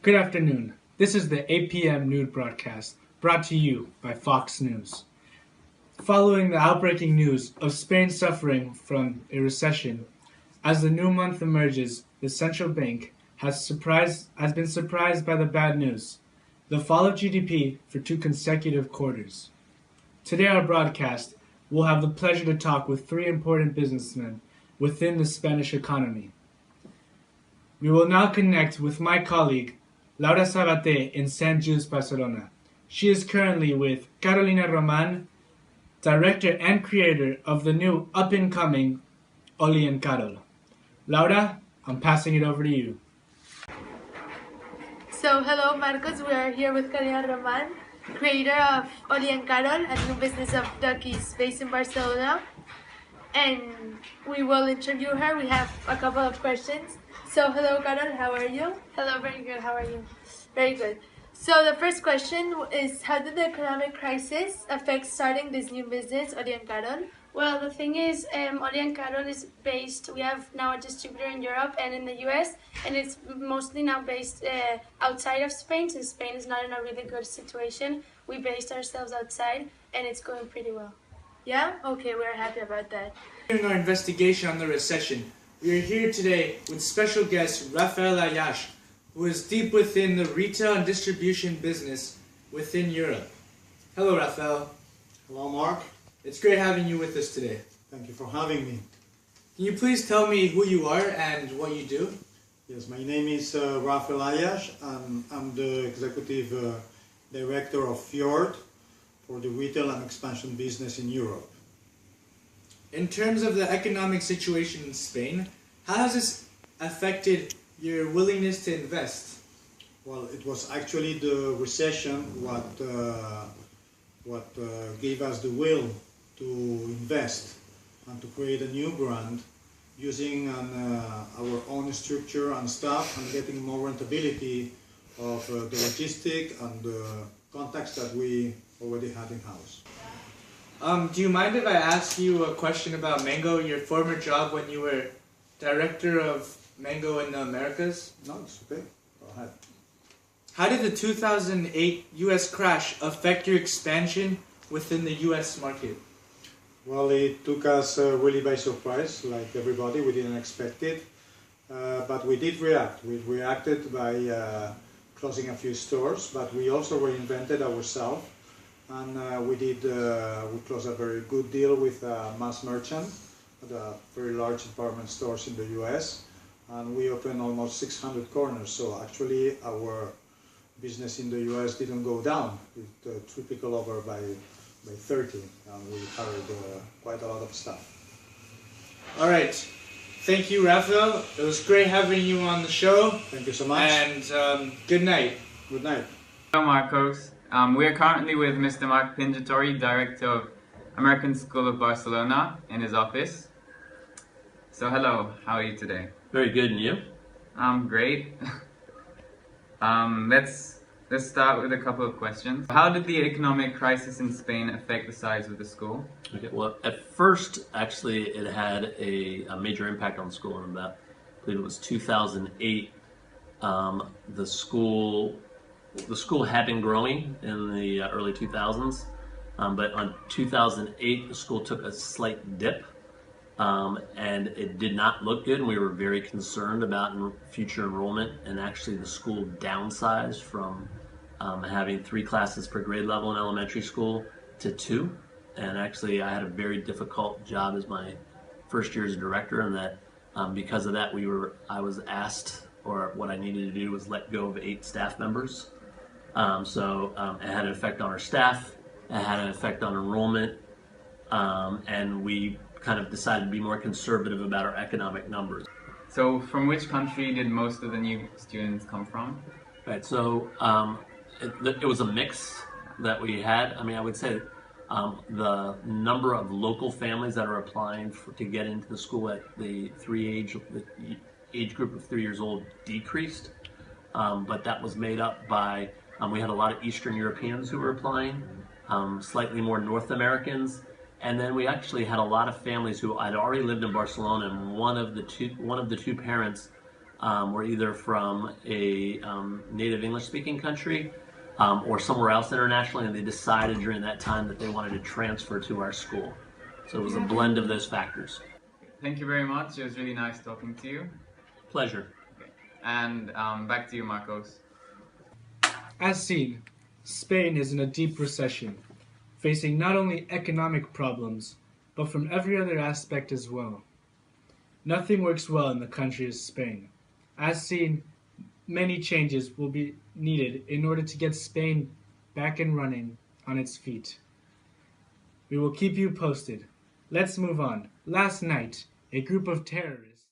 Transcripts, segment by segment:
Good afternoon. This is the 8 p.m. nude broadcast brought to you by Fox News. Following the outbreaking news of Spain suffering from a recession, as the new month emerges, the central bank has been surprised by the bad news, the fall of GDP for 2 consecutive quarters. Today our broadcast will have the pleasure to talk with 3 important businessmen within the Spanish economy. We will now connect with my colleague, Laura Sabate in San Jules, Barcelona. She is currently with Carolina Roman, director and creator of the new up-and-coming Oli and Carol. Laura, I'm passing it over to you. So, hello Marcos, we are here with Carolina Roman, creator of Oli and Carol, a new business of duckies based in Barcelona. And we will interview her. We have a couple of questions. So, hello Carol, how are you? Hello, very good. How are you? Very good. So the first question is, how did the economic crisis affect starting this new business, Oli and Carol? Well, the thing is, Oli and Carol is based, we have now a distributor in Europe and in the US, and it's mostly now based outside of Spain, since Spain is not in a really good situation. We based ourselves outside, and it's going pretty well. Yeah? Okay, we're happy about that. During our investigation on the recession, we are here today with special guest Rafael Ayash, who is deep within the retail and distribution business within Europe. Hello, Rafael. Hello, Mark. It's great having you with us today. Thank you for having me. Can you please tell me who you are and what you do? Yes, my name is Rafael Ayash, and I'm the executive director of Fjord for the retail and expansion business in Europe. In terms of the economic situation in Spain, how has this affected your willingness to invest? Well, it was actually the recession what gave us the will to invest and to create a new brand using our own structure and staff and getting more rentability of the logistic and the contacts that we already had in-house. Do you mind if I ask you a question about Mango, your former job when you were director of Mango in the Americas? No, it's okay. Go ahead. How did the 2008 US crash affect your expansion within the US market? Well, it took us really by surprise, like everybody. We didn't expect it, but we did react. We reacted by closing a few stores, but we also reinvented ourselves, and we closed a very good deal with a mass merchant at a very large department stores in the US, and we opened almost 600 corners. So actually, our business in the US didn't go down. It tripled over by 30, and we carried quite a lot of stuff. All right. Thank you, Rafael. It was great having you on the show. Thank you so much. And good night. Good night. Hello, Marcos. We are currently with Mr. Mark Pinjatori, Director of American School of Barcelona, in his office. So hello, how are you today? Very good, and you? I'm great. Let's start with a couple of questions. How did the economic crisis in Spain affect the size of the school? Okay, well, at first, actually, it had a major impact on the school. In about, I believe it was 2008. The school had been growing in the early 2000s, but on 2008, the school took a slight dip, and it did not look good, and we were very concerned about future enrollment, and actually the school downsized from having 3 classes per grade level in elementary school to 2, and actually I had a very difficult job as my first year as a director, and that because of that I was asked, or what I needed to do was let go of 8 staff members. So it had an effect on our staff, it had an effect on enrollment, and we kind of decided to be more conservative about our economic numbers. So from which country did most of the new students come from? Right, so it was a mix that we had. I mean, I would say the number of local families that are applying to get into the school at the age group of 3 years old decreased, but that was made up by, we had a lot of Eastern Europeans who were applying, slightly more North Americans, and then we actually had a lot of families who had already lived in Barcelona, and one of the two parents were either from a native English-speaking country or somewhere else internationally, and they decided during that time that they wanted to transfer to our school. So it was a blend of those factors. Thank you very much. It was really nice talking to you. Pleasure. Okay. And back to you, Marcos. As seen, Spain is in a deep recession, facing not only economic problems, but from every other aspect as well. Nothing works well in the country as Spain. As seen, many changes will be needed in order to get Spain back and running on its feet. We will keep you posted. Let's move on. Last night, a group of terrorists.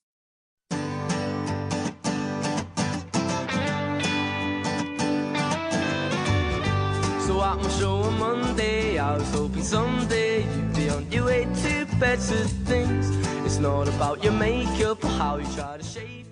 So at my show on Monday, I was hoping someday you'd be on your way to better things. It's not about your makeup or how you try to shave.